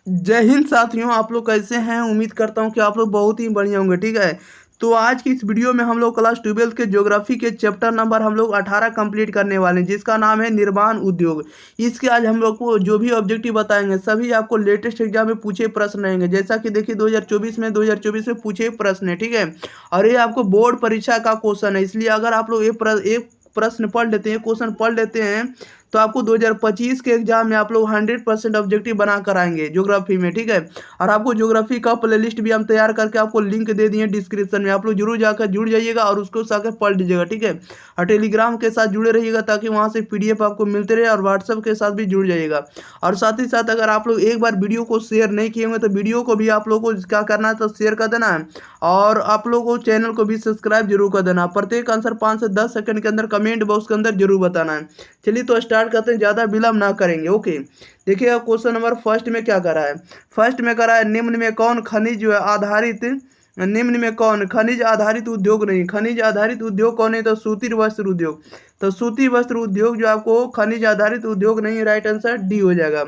जय हिंद साथियों, आप लोग कैसे हैं। उम्मीद करता हूं कि आप लोग बहुत ही बढ़िया होंगे। ठीक है, तो आज की इस वीडियो में हम लोग क्लास 12 के ज्योग्राफी के चैप्टर नंबर हम लोग 18 कंप्लीट करने वाले हैं, जिसका नाम है निर्माण उद्योग। इसके आज हम लोग को जो भी ऑब्जेक्टिव बताएंगे सभी आपको लेटेस्ट एग्जाम में पूछे प्रश्न रहेंगे। जैसा कि देखिए 2024 में पूछे प्रश्न है। ठीक है, और ये आपको बोर्ड परीक्षा का क्वेश्चन है, इसलिए अगर आप लोग एक प्रश्न पढ़ लेते हैं, क्वेश्चन पढ़ लेते हैं, तो आपको 2025 के एग्जाम में आप लोग 100% ऑब्जेक्टिव बना कर आएंगे ज्योग्राफी में। ठीक है, और आपको ज्योग्राफी का प्लेलिस्ट भी हम तैयार करके आपको लिंक दे दिए डिस्क्रिप्शन में, आप लोग जरूर जाकर जुड़ जाइएगा और उसको जाकर पढ़ लीजिएगा। ठीक है, और टेलीग्राम के साथ जुड़े रहिएगा ताकि वहाँ से PDF आपको मिलते रहे, और व्हाट्सएप के साथ भी जुड़ जाइएगा। और साथ ही साथ अगर आप लोग एक बार वीडियो को शेयर नहीं किए होंगे तो वीडियो को भी आप लोग को क्या करना है, तो शेयर कर देना है, और आप लोगों को चैनल को भी सब्सक्राइब जरूर कर देना। प्रत्येक आंसर 5 से 10 सेकंड के अंदर कमेंट बॉक्स के अंदर जरूर बताना है। चलिए तो स्टार्ट करते हैं, ज़्यादा विलम्ब ना करेंगे। ओके, देखिए क्वेश्चन नंबर फर्स्ट में क्या करा है। फर्स्ट में करा है निम्न में कौन खनिज जो है आधारित, निम्न में कौन खनिज आधारित उद्योग नहीं। खनिज आधारित उद्योग कौन है, तो सूती वस्त्र उद्योग। तो सूती वस्त्र उद्योग जो आपको खनिज आधारित उद्योग नहीं, राइट आंसर डी हो जाएगा।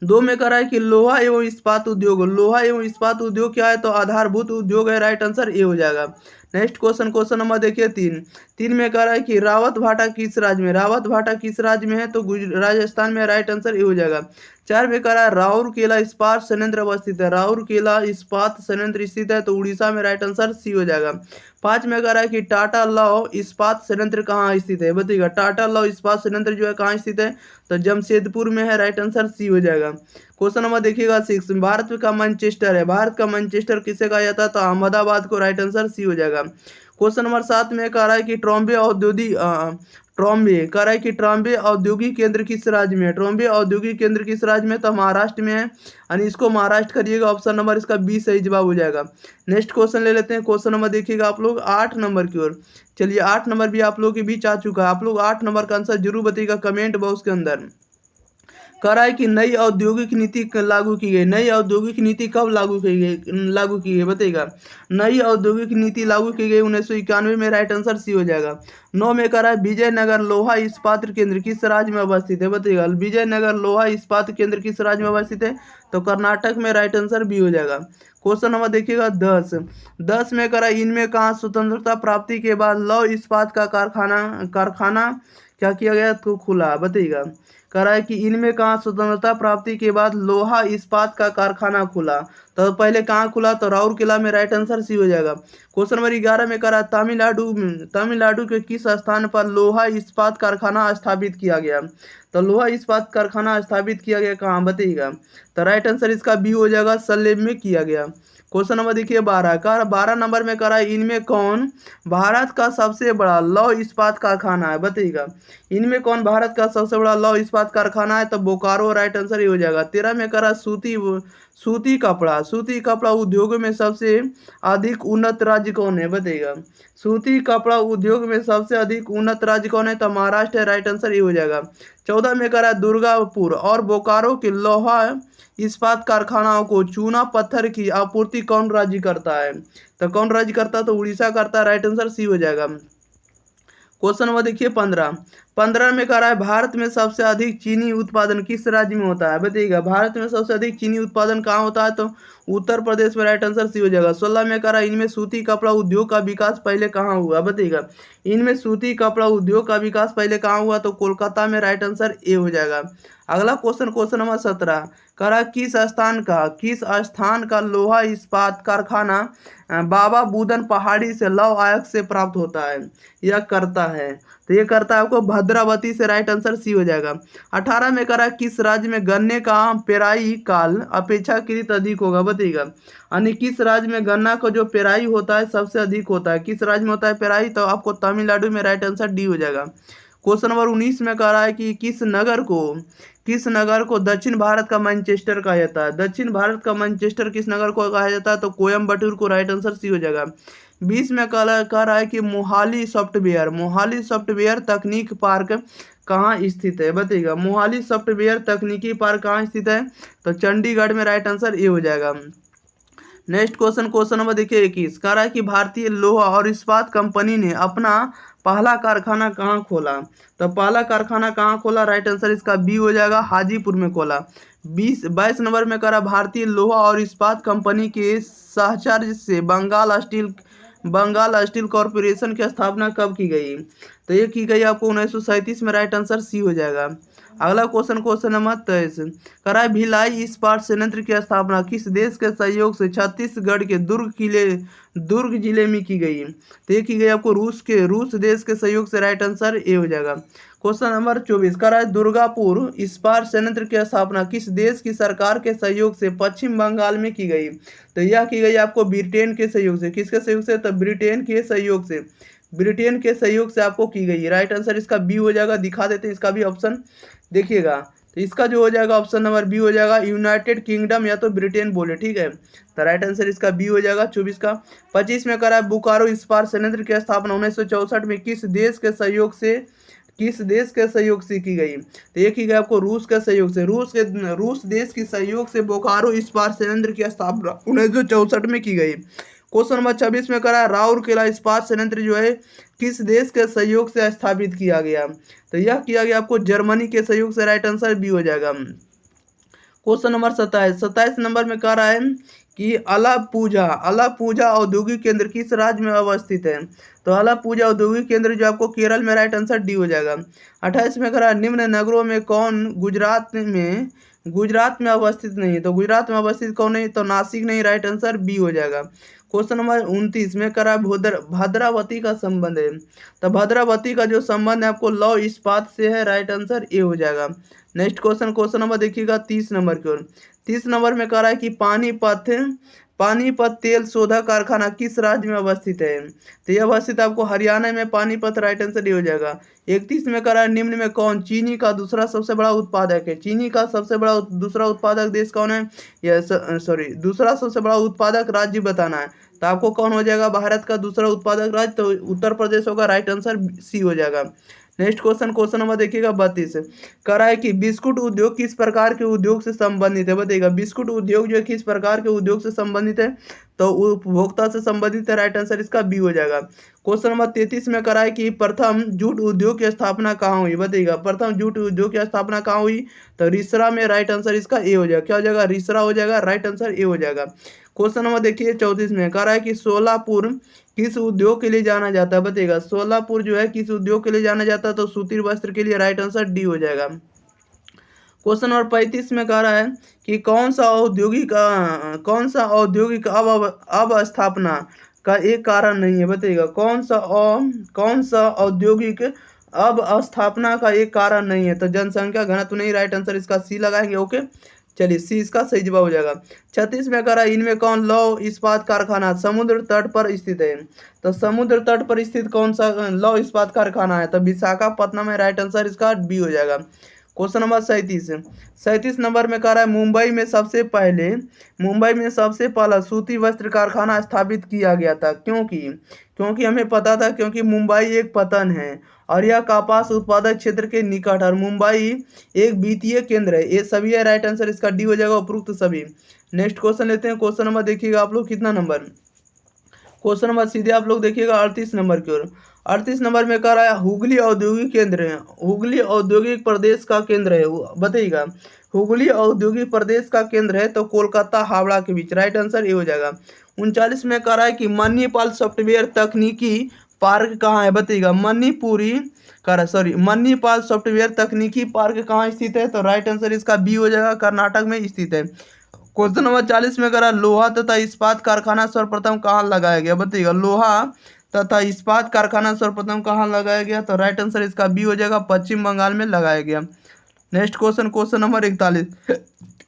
दो में करा है कि लोहा एवं इस्पात उद्योग। लोहा एवं इस्पात उद्योग क्या है, तो आधारभूत उद्योग है, राइट आंसर ए हो जाएगा। नेक्स्ट क्वेश्चन, क्वेश्चन नंबर देखिए तीन। तीन में कह रहा है कि रावत भाटा किस राज्य में। रावत भाटा किस राज्य में है, तो राजस्थान में, राइट आंसर ए हो जाएगा। चार में कह रहा है राउरकेला इस्पात संयंत्र अवस्थित है। राउरकेला इस्पात संयंत्र स्थित है, तो उड़ीसा में, राइट आंसर सी हो जाएगा। पांच में कह रहा है कि टाटा लौ इस्पात संयंत्र कहाँ स्थित है, बताइएगा। टाटा लौ इस्पात संयंत्र जो है कहाँ स्थित है, तो जमशेदपुर में है, राइट आंसर सी हो जाएगा। क्वेश्चन नंबर देखिएगा 6। भारत का मैनचेस्टर है। भारत का मैनचेस्टर किसे कहा जाता है, तो अहमदाबाद को, राइट आंसर सी हो जाएगा। क्वेश्चन नंबर 7 में कह रहा है कि ट्रॉम्बे कह रहा है कि ट्रॉम्बे औद्योगिक केंद्र किस राज्य में है। ट्रॉम्बे औद्योगिक केंद्र किस राज्य में, तो महाराष्ट्र में है, यानी इसको महाराष्ट्र करिएगा। ऑप्शन नंबर इसका 20 सही जवाब हो जाएगा। नेक्स्ट क्वेश्चन ले लेते हैं। क्वेश्चन नंबर देखिएगा आप लोग 8 नंबर की ओर। चलिए 8 नंबर भी आप लोग के बीच आ चुका है। आप लोग 8 नंबर का आंसर जरूर बताइएगा कमेंट बॉक्स के अंदर। कह रहा है कि नई औद्योगिक नीति लागू की गई। नई औद्योगिक नीति कब लागू की गई बताइएगा। नई औद्योगिक नीति लागू की गई 1991 में, राइट आंसर सी हो जाएगा। 9 में कह रहा है विजयनगर लोहा इस्पात केंद्र किस राज्य में अवस्थित है, बताइएगा। विजयनगर लोहा इस्पात केंद्र किस राज्य में अवस्थित है, तो कर्नाटक में, राइट आंसर बी हो जाएगा। क्वेश्चन नंबर देखिएगा 10। 10 में कह रहा है इनमें कहा स्वतंत्रता प्राप्ति के बाद लौह इस्पात का कारखाना कारखाना क्या किया गया, तो खुला, बताइएगा। कह रहा है कि इनमें कहाँ स्वतंत्रता प्राप्ति के बाद लोहा इस्पात का कारखाना खुला, तो पहले कहाँ खुला, तो राउरकेला में, राइट आंसर सी हो जाएगा। क्वेश्चन नंबर 11 में कह रहा है तमिलनाडु के किस स्थान पर लोहा इस्पात कारखाना स्थापित किया गया। तो लोहा इस्पात कारखाना स्थापित किया गया कहाँ, बताइएगा। तो राइट आंसर इसका बी हो जाएगा, सलेम में किया गया। क्वेश्चन नंबर देखिए 12 का। 12 नंबर में कह रहा है इनमें कौन भारत का सबसे बड़ा लौह इस्पात कारखाना है, बताइएगा। इनमें कौन भारत का सबसे बड़ा लौह इस्पात कारखाना है, तो बोकारो, राइट आंसर ये हो जाएगा। 13 में कह रहा है सूती कपड़ा उद्योगों में सबसे अधिक उन्नत राज्य कौन है, बताइएगा। सूती कपड़ा उद्योग में सबसे अधिक उन्नत राज्य कौन है, तो महाराष्ट्र है, राइट आंसर ये हो जाएगा। 14 में कह रहा है दुर्गापुर और बोकारो के लोहा इस्पात कारखानाओं को चूना पत्थर की आपूर्ति कौन राज्य करता है, तो कौन राज्य करता है, तो उड़ीसा करता है, राइट आंसर सी हो जाएगा। क्वेश्चन नंबर देखिए 15। 15 में कह रहा है भारत में सबसे अधिक चीनी उत्पादन किस राज्य में होता है, बताइएगा। भारत में सबसे अधिक चीनी उत्पादन कहाँ होता है, तो उत्तर प्रदेश में, राइट आंसर सी हो जाएगा। 16 में कह रहा है इनमें सूती कपड़ा उद्योग का विकास पहले कहाँ हुआ, बताइएगा। इनमें सूती कपड़ा उद्योग का विकास पहले कहाँ हुआ, तो कोलकाता में, राइट आंसर ए हो जाएगा। अगला क्वेश्चन, क्वेश्चन नंबर 17 कह रहा है किस स्थान का लोहा इस्पात कारखाना बाबा बूदन पहाड़ी से लौह अयस्क से प्राप्त होता है, यह करता है, तो ये करता है आपको भद्रावती से, राइट आंसर सी हो जाएगा। 18 में कह रहा है किस राज्य में गन्ने का पेराई काल अपेक्षाकृत अधिक होगा, बताइएगा। यानी किस राज्य में गन्ना का जो पेराई होता है सबसे अधिक होता है, किस राज्य में होता है पेराई, तो आपको तमिलनाडु में, राइट आंसर डी हो जाएगा। क्वेश्चन नंबर 19 में कह रहा है कि किस नगर को दक्षिण भारत का मैनचेस्टर कहा जाता है। दक्षिण भारत का मैनचेस्टर किस नगर को कहा जाता है, तो कोयम्बटूर को, राइट आंसर सी हो जाएगा। 20 में कह रहा है कि मोहाली सॉफ्टवेयर तकनीक पार्क कहाँ स्थित है, बताइएगा। मोहाली सॉफ्टवेयर तकनीकी पार्क कहाँ स्थित है, तो चंडीगढ़ में, राइट आंसर ए हो जाएगा। नेक्स्ट क्वेश्चन, क्वेश्चन नंबर देखिए 21 कह रहा है कि भारतीय लोहा और इस्पात कंपनी ने अपना पहला कारखाना कहाँ खोला, तो पहला कारखाना कहाँ खोला, राइट आंसर इसका बी हो जाएगा, हाजीपुर में खोला। 22 नंबर में करा भारतीय लोहा और इस्पात कंपनी के साहचर्य से बंगाल स्टील कॉरपोरेशन की स्थापना कब की गई? तो ये की गई आपको 1937 में। राइट आंसर सी हो जाएगा। अगला क्वेश्चन नंबर 23 करा भिलाई इस्पात संयंत्र की स्थापना किस देश के सहयोग से छत्तीसगढ़ के दुर्ग जिले में की गई? तो ये की गई आपको रूस देश के सहयोग से। राइट आंसर ए हो जाएगा। क्वेश्चन नंबर 24 करा दुर्गापुर इस्पात संयंत्र की स्थापना किस देश की सरकार के सहयोग से पश्चिम बंगाल में की गई? तो यह की गई आपको ब्रिटेन के सहयोग से। किसके सहयोग से? तो ब्रिटेन के सहयोग से आपको की गई। राइट आंसर इसका बी हो जाएगा। दिखा देते हैं इसका भी ऑप्शन, देखिएगा। तो इसका जो हो जाएगा ऑप्शन नंबर बी हो जाएगा, यूनाइटेड किंगडम या तो ब्रिटेन बोले, ठीक है। तो राइट आंसर इसका बी हो जाएगा 24 का। 25 में करा बोकारो इस्पात संयंत्र की स्थापना 1964 में किस देश के सहयोग से की गई? तो ये की गई आपको रूस के सहयोग से। रूस देश के सहयोग से बोकारो इस्पात संयंत्र की स्थापना 1964 में की गई। क्वेश्चन नंबर 26 में करा राउरकेला इस्पात संयंत्र जो है किस देश के सहयोग से स्थापित किया गया? तो यह किया गया आपको जर्मनी के सहयोग से। राइट आंसर बी हो जाएगा। क्वेश्चन नंबर 27 नंबर में कह रहा है कि अलापूजा औद्योगिक केंद्र किस राज्य में अवस्थित है? तो अलापूजा औद्योगिक केंद्र जो आपको केरल में। राइट आंसर डी हो जाएगा। 28 में कह रहा है निम्न नगरों में कौन गुजरात में अवस्थित नहीं है? तो गुजरात में अवस्थित कौन नहीं? तो नासिक नहीं। राइट आंसर बी हो जाएगा। क्वेश्चन नंबर 29 में करा भद्रावती का संबंध है। तो भद्रावती का जो संबंध है आपको लौह इस्पात से है। राइट आंसर ए हो जाएगा। नेक्स्ट क्वेश्चन नंबर देखिएगा 30 नंबर की ओर। 30 नंबर में कह रहा है कि पानीपत तेल शोधक कारखाना किस राज्य में अवस्थित है? तो यह अवस्थित आपको हरियाणा में पानीपत। राइट आंसर ये हो जाएगा। 31 में कह रहा है निम्न में कौन चीनी का दूसरा सबसे बड़ा उत्पादक है? चीनी का सबसे बड़ा दूसरा उत्पादक देश कौन है? दूसरा सबसे बड़ा उत्पादक राज्य बताना है। तो आपको कौन हो जाएगा भारत का दूसरा उत्पादक राज्य? तो उत्तर प्रदेश होगा। राइट आंसर सी हो जाएगा। नेक्स्ट क्वेश्चन नंबर देखिएगा 32 कह रहा है कि बिस्कुट उद्योग किस प्रकार के उद्योग से संबंधित है? बताइएगा बिस्कुट उद्योग जो है किस प्रकार के उद्योग से संबंधित है? तो उपभोक्ता से संबंधित है। राइट आंसर इसका बी हो जाएगा। क्वेश्चन नंबर 33 में कह रहा है कि प्रथम जूट उद्योग की स्थापना कहाँ हुई? बताइएगा प्रथम जूट उद्योग की स्थापना कहाँ हुई? तो रिसरा में। राइट आंसर इसका ए हो जाएगा। क्या हो जाएगा? रिसरा हो जाएगा। राइट आंसर ए हो जाएगा। क्वेश्चन नंबर देखिए 34 में कह रहा है कि सोलापुर किस उद्योग के लिए जाना जाता है? बताइएगा सोलापुर जो है किस उद्योग के लिए जाना जाता है? तो सूती वस्त्र के लिए। राइट आंसर डी हो जाएगा। क्वेश्चन नंबर 35 में कह रहा है कि कौन सा औद्योगिक अवस्थापना का एक कारण नहीं है? बताइएगा कौन सा औद्योगिक अवस्थापना का एक कारण नहीं है? तो जनसंख्या घनत्व नहीं। राइट आंसर इसका सी लगाएंगे। ओके, चलिए सी इसका सही जवाब हो जाएगा। 36 में कह रहा है इनमें कौन लौह इस्पात कारखाना समुद्र तट पर स्थित है? तो समुद्र तट पर स्थित कौन सा लौह इस्पात कारखाना है? तो विशाखापट्टनम है। राइट आंसर इसका बी हो जाएगा। क्वेश्चन नंबर 37 नंबर में कह रहा है मुंबई में सबसे पहला सूती वस्त्र कारखाना स्थापित किया गया था। क्योंकि हमें पता था, क्योंकि मुंबई एक पतन है और यह कपास उत्पादक क्षेत्र के निकट और मुंबई एक वित्तीय केंद्र है। ये सभी है। राइट आंसर इसका डी हो जाएगा, उपरोक्त सभी। नेक्स्ट क्वेश्चन लेते हैं। क्वेश्चन नंबर देखिएगा आप लोग कितना नंबर। क्वेश्चन नंबर सीधे आप लोग देखिएगा 38 नंबर की ओर। 38 नंबर में कह रहा है हुगली औद्योगिक केंद्र है। हुगली औद्योगिक प्रदेश का केंद्र है। बताइएगा हुगली औद्योगिक प्रदेश का केंद्र है तो कोलकाता हावड़ा के बीच। राइट आंसर ये हो जाएगा। 39 में कह रहा है कि मणिपाल सॉफ्टवेयर तकनीकी पार्क कहाँ है? बताइएगा मणिपाल सॉफ्टवेयर तकनीकी पार्क कहाँ स्थित है? तो राइट आंसर इसका बी हो जाएगा, कर्नाटक में स्थित है। क्वेश्चन नंबर 40 में करा लोहा तथा इस्पात कारखाना सर्वप्रथम कहाँ लगाया गया? बताइएगा लोहा तथा इस्पात कारखाना सर्वप्रथम कहाँ लगाया गया? तो राइट आंसर इसका बी हो जाएगा, पश्चिम बंगाल में लगाया गया। नेक्स्ट क्वेश्चन नंबर 41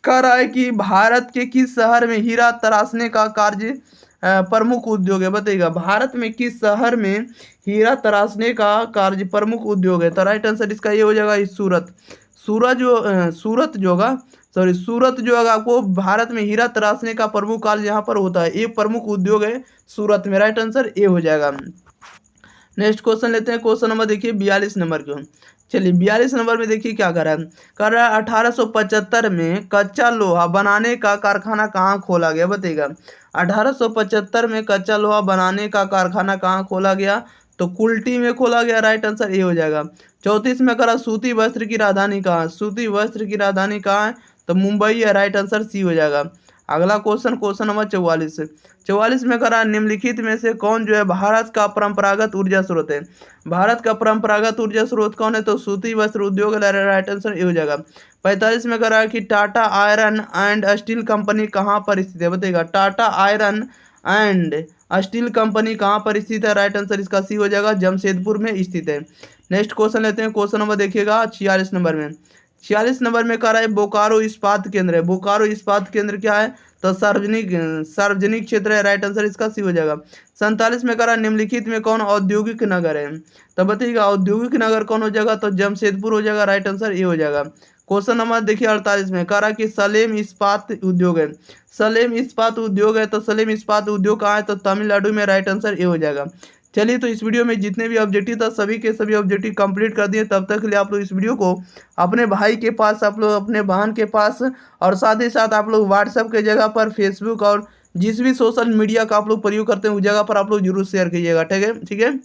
कह रहा है कि भारत के किस शहर में हीरा तराशने का कार्य प्रमुख उद्योग है? बताइएगा भारत में किस शहर में हीरा तराशने का कार्य प्रमुख उद्योग है? तो राइट आंसर इसका ये हो जाएगा सूरत जो है आपको भारत में हीरा तराशने का प्रमुख कार्य यहाँ पर होता है। ये प्रमुख उद्योग है सूरत में। राइट आंसर ए हो जाएगा। नेक्स्ट क्वेश्चन लेते हैं। क्वेश्चन नंबर देखिए 42 नंबर क्यों। चलिए 42 नंबर में देखिए क्या कर रहा है 1875 में कच्चा लोहा बनाने का कारखाना कहाँ खोला गया? बताइएगा 1875 में कच्चा लोहा बनाने का कारखाना कहाँ खोला गया? तो कुल्टी में खोला गया। राइट आंसर ए हो जाएगा। 34 में करा सूती वस्त्र की राजधानी कहाँ है? तो मुंबई है, राइट आंसर सी हो जाएगा। अगला क्वेश्चन नंबर 44 में करा निम्नलिखित में से कौन जो है भारत का परंपरागत ऊर्जा स्रोत है। भारत का परंपरागत ऊर्जा स्रोत कौन है, तो सूती वस्त्र उद्योग, राइट आंसर ये हो जाएगा। 45 में करा कि Tata iron and steel company कहाँ पर स्थित है, बताइएगा। Tata iron and steel company कहाँ पर स्थित है, राइट आंसर इसका सी हो जाएगा, जमशेदपुर में स्थित है। नेक्स्ट क्वेश्चन लेते हैं, क्वेश्चन नंबर देखिएगा 46 नंबर में। 46 नंबर में कह रहा है बोकारो इस्पात केंद्र है। बोकारो इस्पात केंद्र क्या है, तो सार्वजनिक क्षेत्र है, राइट आंसर इसका सी हो जाएगा। 47 में कह रहा है निम्नलिखित में कौन औद्योगिक नगर है, तो बताइएगा औद्योगिक नगर कौन हो जाएगा, तो जमशेदपुर हो जाएगा, राइट आंसर ये हो जाएगा। क्वेश्चन नंबर देखिए 48 में कह रहा है कि सलेम इस्पात उद्योग है। सलेम इस्पात उद्योग है, तो सलेम इस्पात उद्योग कहाँ है, तो तमिलनाडु में, राइट आंसर ये हो जाएगा। चलिए, तो इस वीडियो में जितने भी ऑब्जेक्टिव था सभी के सभी ऑब्जेक्टिव कंप्लीट कर दिए। तब तक के लिए आप लोग इस वीडियो को अपने भाई के पास, आप लोग अपने बहन के पास, और साथ ही साथ आप लोग व्हाट्सएप के जगह पर फेसबुक और जिस भी सोशल मीडिया का आप लोग प्रयोग करते हैं उस जगह पर आप लोग जरूर शेयर कीजिएगा, ठीक है, ठीक है।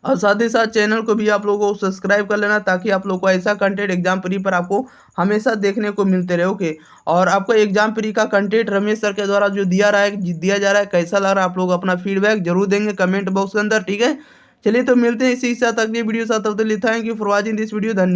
और साथ ही साथ चैनल को भी आप लोगों को सब्सक्राइब कर लेना, ताकि आप लोग को ऐसा कंटेंट एग्जाम प्री पर आपको हमेशा देखने को मिलते रहे, ओके। और आपको एग्जाम प्री का कंटेंट रमेश सर के द्वारा जो दिया जा रहा है कैसा लग रहा है, आप लोग अपना फीडबैक जरूर देंगे कमेंट बॉक्स के अंदर, ठीक है। चलिए, तो मिलते हैं इसी के साथ अगली वीडियो साथ, तब तक के लिए thank you for watching this video, धन्यवाद।